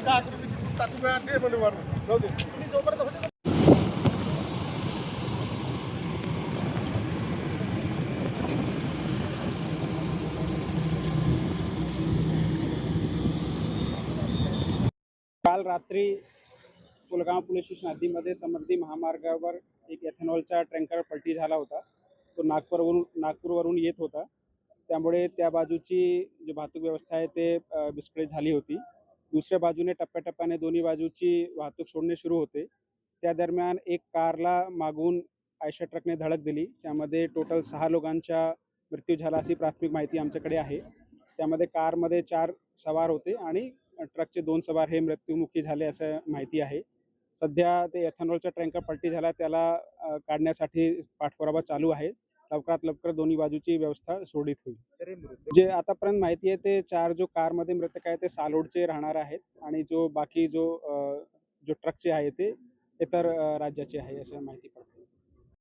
काल रात्री Pulgaon police station हद्दीमध्ये समृद्धी महामार्गावर एक एथेनॉलचा टँकर पलटी झाला होता। तो नागपूरवरून येत होता, त्यामुळे त्या बाजूची जी वाहतूक व्यवस्था आहे ते विस्कळीत झाली होती। दुसऱ्या बाजूने टप्प्याटप्प्याने दोन्ही बाजूची वाहतूक सोडणे सुरू होते। त्या दरम्यान एक कारला मागून आयशर ट्रकने धडक दिली। त्यामध्ये टोटल 6 लोकांचा मृत्यू झाला अशी प्राथमिक माहिती आमच्याकडे आहे। त्यामध्ये कारमध्ये 4 सवार होते आणि ट्रकचे 2 सवार हे मृत्युमुखी झाले असं माहिती आहे। सध्या ते एथेनॉलचा टँकर पलटी झाला त्याला काढण्यासाठी पाठपुरावा चालू आहे। लवकरात लवकर दोन्ही बाजूची व्यवस्था सुरळीत होईल। जे आतापर्यंत माहिती आहे ते 4 जो कारमध्ये मृतक आहे ते सालोडचे राहणार आहेत आणि जो बाकी जो ट्रकचे आहे ते इतर राज्याचे आहे असं माहिती पडते।